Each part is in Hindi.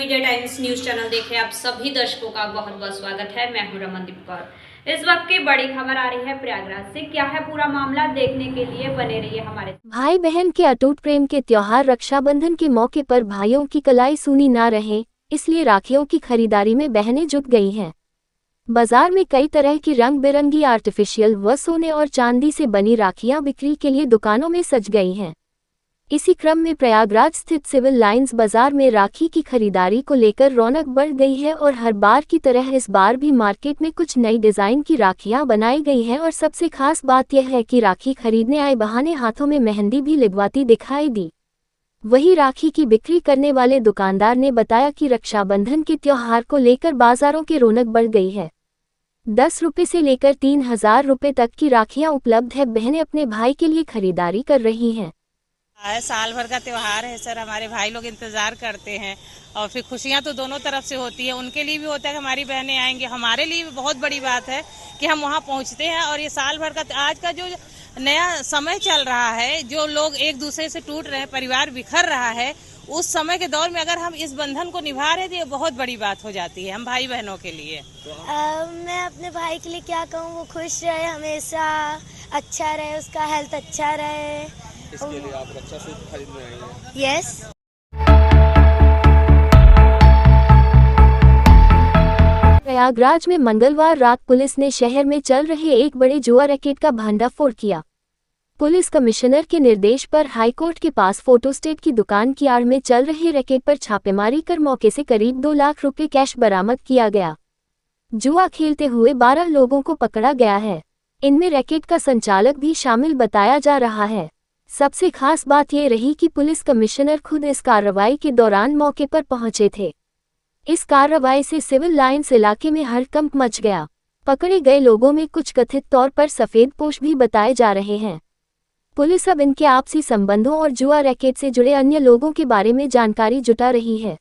विजय टाइम्स न्यूज चैनल देखे आप सभी दर्शकों का बहुत बहुत स्वागत है। मैं हूं रमनदीप कौर। इस वक्त की बड़ी खबर आ रही है प्रयागराज से। क्या है पूरा मामला, देखने के लिए बने रहिए हमारे। भाई बहन के अटूट प्रेम के त्योहार रक्षाबंधन के मौके पर भाइयों की कलाई सूनी ना रहे, इसलिए राखियों की खरीदारी में बहनें जुट गई हैं। बाजार में कई तरह की रंग बिरंगी आर्टिफिशियल व सोने और चांदी से बनी राखियां बिक्री के लिए दुकानों में सज गई हैं। इसी क्रम में प्रयागराज स्थित सिविल लाइंस बाजार में राखी की खरीदारी को लेकर रौनक बढ़ गई है और हर बार की तरह इस बार भी मार्केट में कुछ नई डिजाइन की राखियां बनाई गई हैं और सबसे खास बात यह है कि राखी खरीदने आए बहाने हाथों में मेहंदी भी लगवाती दिखाई दी। वहीं राखी की बिक्री करने वाले दुकानदार ने बताया कि रक्षाबंधन के त्योहार को लेकर बाजारों की रौनक बढ़ गई है। 10 रुपये से लेकर 3000 रुपये तक की राखियां उपलब्ध है। बहनें अपने भाई के लिए खरीदारी कर रही हैं। साल भर का त्योहार है सर, हमारे भाई लोग इंतजार करते हैं और फिर खुशियां तो दोनों तरफ से होती है। उनके लिए भी होता है कि हमारी बहनें आएंगी, हमारे लिए भी बहुत बड़ी बात है कि हम वहां पहुंचते हैं। और ये साल भर का आज का जो नया समय चल रहा है, जो लोग एक दूसरे से टूट रहे हैं, परिवार बिखर रहा है, उस समय के दौर में अगर हम इस बंधन को निभा रहे हैं तो ये बहुत बड़ी बात हो जाती है हम भाई बहनों के लिए। मैं अपने भाई के लिए क्या कहूँ, वो खुश रहे, हमेशा अच्छा रहे, उसका हेल्थ अच्छा रहे। इसके लिए आप रक्षा सूत्र खरीदने आई हैं? यस। प्रयागराज में मंगलवार रात पुलिस ने शहर में चल रहे एक बड़े जुआ रैकेट का भंडाफोड़ किया। पुलिस कमिश्नर के निर्देश पर हाईकोर्ट के पास फोटोस्टेट की दुकान की आड़ में चल रहे रैकेट पर छापेमारी कर मौके से करीब 2 लाख रुपए कैश बरामद किया गया। जुआ खेलते हुए 12 लोगों को पकड़ा गया है। इनमें रैकेट का संचालक भी शामिल बताया जा रहा है। सबसे खास बात यह रही कि पुलिस कमिश्नर खुद इस कार्रवाई के दौरान मौके पर पहुंचे थे। इस कार्रवाई से सिविल लाइंस इलाके में हड़कंप मच गया। पकड़े गए लोगों में कुछ कथित तौर पर सफेदपोश भी बताए जा रहे हैं। पुलिस अब इनके आपसी संबंधों और जुआ रैकेट से जुड़े अन्य लोगों के बारे में जानकारी जुटा रही है।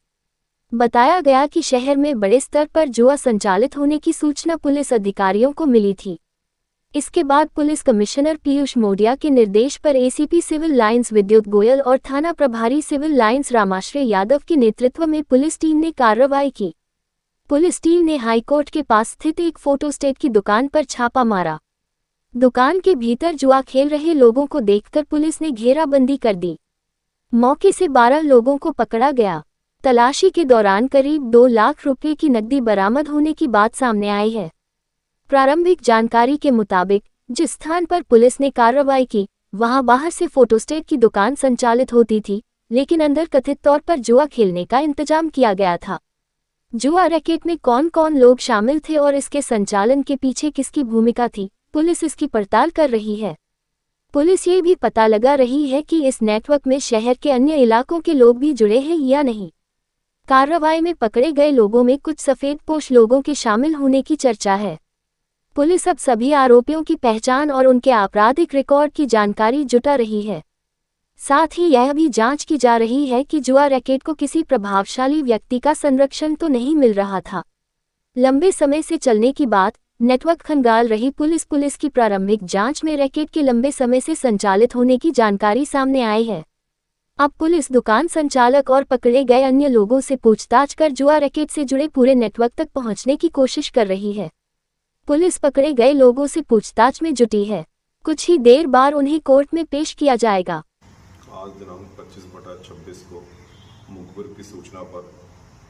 बताया गया कि शहर में बड़े स्तर पर जुआ संचालित होने की सूचना पुलिस अधिकारियों को मिली थी। इसके बाद पुलिस कमिश्नर पीयूष मोडिया के निर्देश पर एसीपी सिविल लाइंस विद्युत गोयल और थाना प्रभारी सिविल लाइंस रामाश्रय यादव के नेतृत्व में पुलिस टीम ने कार्रवाई की। पुलिस टीम ने हाईकोर्ट के पास स्थित एक फोटोस्टेट की दुकान पर छापा मारा। दुकान के भीतर जुआ खेल रहे लोगों को देखकर पुलिस ने घेराबंदी कर दी। मौके से 12 लोगों को पकड़ा गया। तलाशी के दौरान करीब 2 लाख रुपए की नकदी बरामद होने की बात सामने आई है। प्रारंभिक जानकारी के मुताबिक जिस स्थान पर पुलिस ने कार्रवाई की, वहां बाहर से फोटोस्टेट की दुकान संचालित होती थी, लेकिन अंदर कथित तौर पर जुआ खेलने का इंतजाम किया गया था। जुआ रैकेट में कौन कौन लोग शामिल थे और इसके संचालन के पीछे किसकी भूमिका थी, पुलिस इसकी पड़ताल कर रही है। पुलिस ये भी पता लगा रही है कि इस नेटवर्क में शहर के अन्य इलाकों के लोग भी जुड़े हैं या नहीं। कार्रवाई में पकड़े गए लोगों में कुछ सफेदपोश लोगों के शामिल होने की चर्चा है। पुलिस अब सभी आरोपियों की पहचान और उनके आपराधिक रिकॉर्ड की जानकारी जुटा रही है। साथ ही यह भी जांच की जा रही है कि जुआ रैकेट को किसी प्रभावशाली व्यक्ति का संरक्षण तो नहीं मिल रहा था। लंबे समय से चलने की बात नेटवर्क खंगाल रही पुलिस की प्रारंभिक जांच में रैकेट के लंबे समय से संचालित होने की जानकारी सामने आई है। अब पुलिस दुकान संचालक और पकड़े गए अन्य लोगों से पूछताछ कर जुआ रैकेट से जुड़े पूरे नेटवर्क तक पहुंचने की कोशिश कर रही है। पुलिस पकड़े गए लोगों से पूछताछ में जुटी है। कुछ ही देर बाद उन्हें कोर्ट में पेश किया जाएगा। आज दिनांक 25/26 को मुखबिर की सूचना पर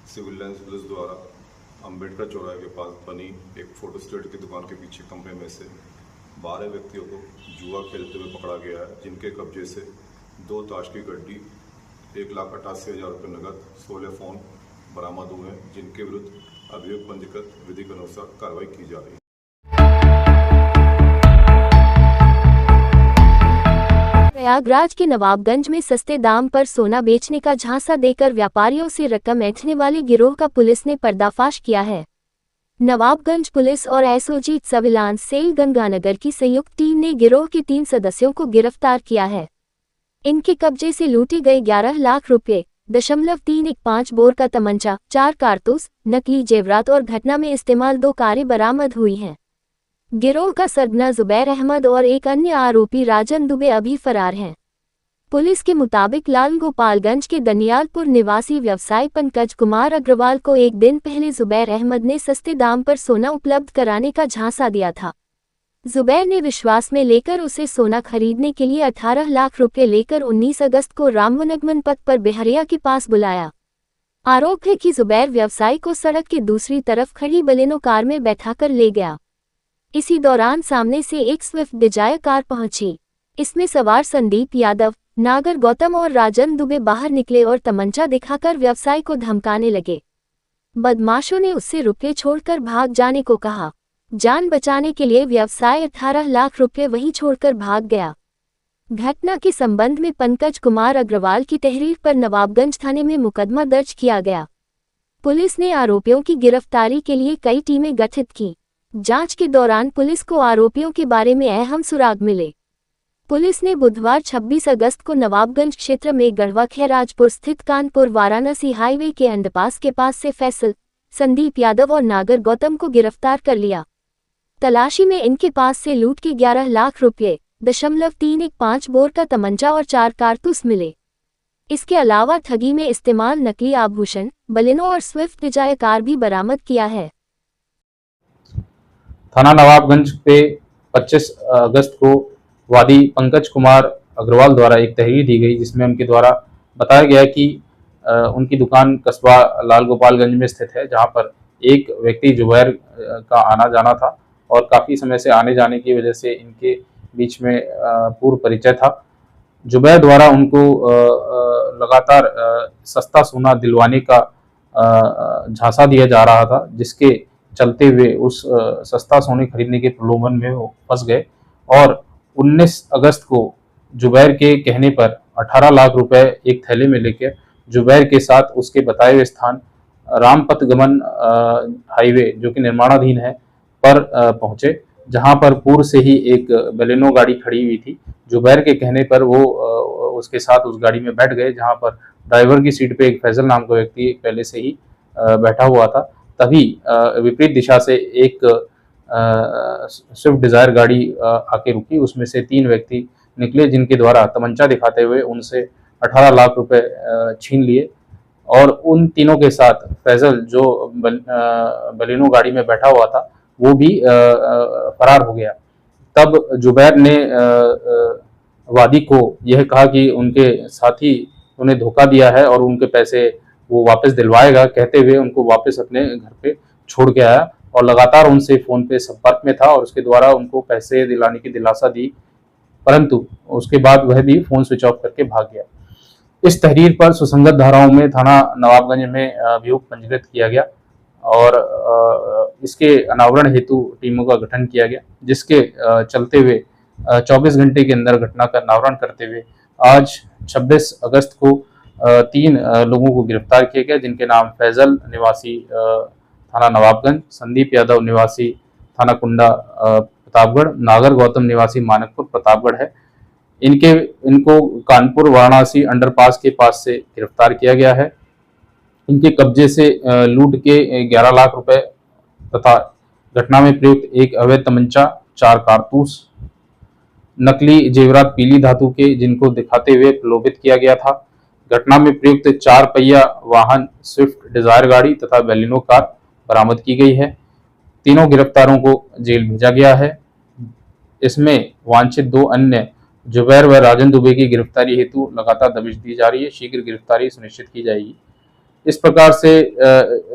सिविल लाइंस पुलिस द्वारा अंबेडकर चौराहे के पास बनी एक फोटोस्टेट की दुकान के पीछे कमरे में से 12 व्यक्तियों को जुआ खेलते हुए पकड़ा गया है, जिनके कब्जे से 2 ताश की गड्डी, 1,88,000 रुपये नकद, 16 फोन बरामद हुए हैं, जिनके विरुद्ध अभियोग पंजीकृत विधि के अनुसार कार्रवाई की जा रही है। प्रयागराज के नवाबगंज में सस्ते दाम पर सोना बेचने का झांसा देकर व्यापारियों से रकम ऐंठने वाले गिरोह का पुलिस ने पर्दाफाश किया है। नवाबगंज पुलिस और एसओजी सर्विलांस सेल गंगानगर की संयुक्त टीम ने गिरोह के 3 सदस्यों को गिरफ्तार किया है। इनके कब्जे से लूटे गए 11 लाख रुपये, 315 बोर का तमंचा, 4 कारतूस, नकली जेवरात और घटना में इस्तेमाल 2 कारें बरामद हुई हैं। गिरोह का सरगना जुबैर अहमद और एक अन्य आरोपी राजन दुबे अभी फरार हैं। पुलिस के मुताबिक लाल गोपालगंज के दनियालपुर निवासी व्यवसायी पंकज कुमार अग्रवाल को एक दिन पहले जुबैर अहमद ने सस्ते दाम पर सोना उपलब्ध कराने का झांसा दिया था। जुबैर ने विश्वास में लेकर उसे सोना खरीदने के लिए 18 लाख रुपए लेकर 19 अगस्त को रामवनगमन पथ पर बेहरिया के पास बुलाया। आरोप है कि जुबैर व्यवसायी को सड़क के दूसरी तरफ खड़ी बलेनो कार में बैठाकर ले गया। इसी दौरान सामने से एक स्विफ्ट डिजायर कार पहुंची। इसमें सवार संदीप यादव, नागर गौतम और राजन दुबे बाहर निकले और तमंचा दिखाकर व्यवसायी को धमकाने लगे। बदमाशों ने उससे रुपये छोड़कर भाग जाने को कहा। जान बचाने के लिए व्यवसायी 18 लाख रुपये वहीं छोड़कर भाग गया। घटना के संबंध में पंकज कुमार अग्रवाल की तहरीर पर नवाबगंज थाने में मुकदमा दर्ज किया गया। पुलिस ने आरोपियों की गिरफ्तारी के लिए कई टीमें गठित की। जांच के दौरान पुलिस को आरोपियों के बारे में अहम सुराग मिले। पुलिस ने बुधवार 26 अगस्त को नवाबगंज क्षेत्र में गढ़वा खैराजपुर स्थित कानपुर वाराणसी हाईवे के अंडरपास के पास से फैसल, संदीप यादव और नागर गौतम को गिरफ्तार कर लिया। तलाशी में इनके पास से लूट के 11 लाख रुपये, 315 बोर का तमंचा और 4 कारतूस मिले। इसके अलावा ठगी में इस्तेमाल नकली आभूषण, बलेनो और स्विफ्ट डिजायर कार भी बरामद किया है। थाना नवाबगंज पे 25 अगस्त को वादी पंकज कुमार अग्रवाल द्वारा एक तहरीर दी गई, जिसमें उनके द्वारा बताया गया कि उनकी दुकान कस्बा लाल गोपालगंज में स्थित है, जहां पर एक व्यक्ति जुबैर का आना जाना था और काफ़ी समय से आने जाने की वजह से इनके बीच में पूर्व परिचय था। जुबैर द्वारा उनको लगातार सस्ता सोना दिलवाने का झांसा दिया जा रहा था, जिसके चलते हुए उस सस्ता सोने खरीदने के प्रलोभन में वो फंस गए और 19 अगस्त को जुबैर के कहने पर 18 लाख रुपए एक थैले में लेकर जुबैर के साथ उसके बताए हुए स्थान रामपथगमन हाईवे, जो कि निर्माणाधीन है, पर पहुंचे, जहां पर पूर्व से ही एक बलेनो गाड़ी खड़ी हुई थी। जुबैर के कहने पर वो उसके साथ उस गाड़ी में बैठ गए, जहां पर ड्राइवर की सीट पे एक फैजल नाम का व्यक्ति पहले से ही बैठा हुआ था। तभी विपरीत दिशा से एक स्विफ्ट डिजायर गाड़ी आके रुकी। उसमें से 3 व्यक्ति निकले, जिनके द्वारा तमंचा दिखाते हुए उनसे 18 लाख रुपए छीन लिए और उन तीनों के साथ फैजल, जो बलेनो गाड़ी में बैठा हुआ था, वो भी फरार हो गया। तब जुबैर ने वादी को यह कहा कि उनके साथी उन्हें धोखा दिया है और उनके पैसे वो वापस दिलवाएगा, कहते हुए उनको वापस अपने घर पे छोड़ के आया और लगातार उनसे फ़ोन पे संपर्क में था और उसके द्वारा उनको पैसे दिलाने की दिलासा दी, परंतु उसके बाद वह भी फ़ोन स्विच ऑफ करके भाग गया। इस तहरीर पर सुसंगत धाराओं में थाना नवाबगंज में अभियोग पंजीकृत किया गया और इसके अनावरण हेतु टीमों का गठन किया गया, जिसके चलते हुए 24 घंटे के अंदर घटना का अनावरण करते हुए आज 26 अगस्त को 3 लोगों को गिरफ्तार किया गया, जिनके नाम फैजल निवासी थाना नवाबगंज, संदीप यादव निवासी थाना कुंडा प्रतापगढ़, नागर गौतम निवासी मानकपुर प्रतापगढ़ है। इनको कानपुर वाराणसी अंडरपास के पास से गिरफ्तार किया गया है। इनके कब्जे से लूट के 11 लाख रुपए तथा घटना में प्रयुक्त एक अवैध तमंचा, 4 कारतूस, नकली जेवरात पीली धातु के, जिनको दिखाते हुए प्रलोभित किया गया था। घटना में प्रयुक्त 4 पहिया वाहन स्विफ्ट डिजायर गाड़ी तथा बलेनो कार बरामद की गई है। तीनों गिरफ्तारों को जेल भेजा गया है। इसमें वांछित 2 अन्य जुबैर व राजन दुबे की गिरफ्तारी हेतु लगातार दबिश दी जा रही है। शीघ्र गिरफ्तारी सुनिश्चित की जाएगी। इस प्रकार से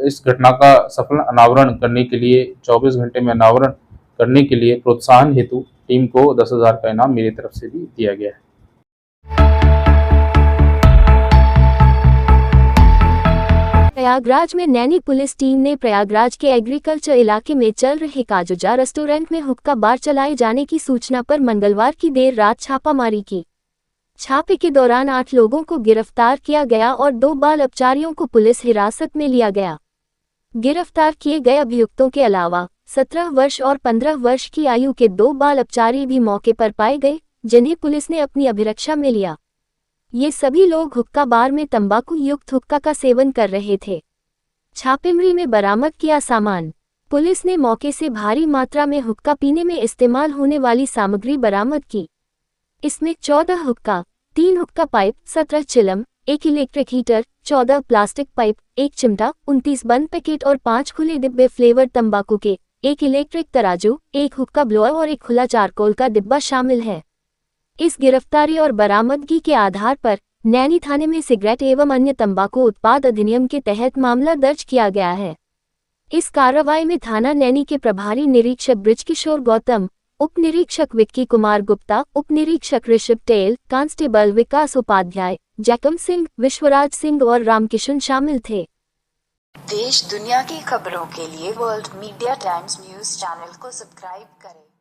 इस घटना का सफल अनावरण करने के लिए, 24 घंटे में अनावरण करने के लिए प्रोत्साहन हेतु टीम को 10,000 का इनाम मेरी तरफ से भी दिया गया है। प्रयागराज में नैनी पुलिस टीम ने प्रयागराज के एग्रीकल्चर इलाके में चल रहे काजुजा रेस्टोरेंट में हुक्का बार चलाए जाने की सूचना पर मंगलवार की देर रात छापामारी की। छापे के दौरान 8 लोगों को गिरफ्तार किया गया और 2 बाल अपचारियों को पुलिस हिरासत में लिया गया। गिरफ्तार किए गए अभियुक्तों के अलावा 17 वर्ष और 15 वर्ष की आयु के 2 बाल अपचारी भी मौके पर पाए गए, जिन्हें पुलिस ने अपनी अभिरक्षा में लिया। ये सभी लोग हुक्का बार में तंबाकू युक्त हुक्का का सेवन कर रहे थे। छापेमारी में बरामद किया सामान। पुलिस ने मौके से भारी मात्रा में हुक्का पीने में इस्तेमाल होने वाली सामग्री बरामद की। इसमें 14 हुक्का, 3 हुक्का पाइप, 17 चिलम, 1 इलेक्ट्रिक हीटर, 14 प्लास्टिक पाइप, 1 चिमटा, 29 बंद पैकेट और 5 खुले डिब्बे फ्लेवर तंबाकू के, 1 इलेक्ट्रिक तराजू, 1 हुक्का ब्लोअर और 1 खुला चारकोल का डिब्बा शामिल है। इस गिरफ्तारी और बरामदगी के आधार पर नैनी थाने में सिगरेट एवं अन्य तंबाकू उत्पाद अधिनियम के तहत मामला दर्ज किया गया है। इस कार्रवाई में थाना नैनी के प्रभारी निरीक्षक बृजकिशोर गौतम, उप निरीक्षक विक्की कुमार गुप्ता, उप निरीक्षक ऋषभ टेल, कांस्टेबल विकास उपाध्याय, जैकम सिंह, विश्वराज सिंह और रामकिशन शामिल थे। देश दुनिया की खबरों के लिए world media times news channel को सब्सक्राइब करें।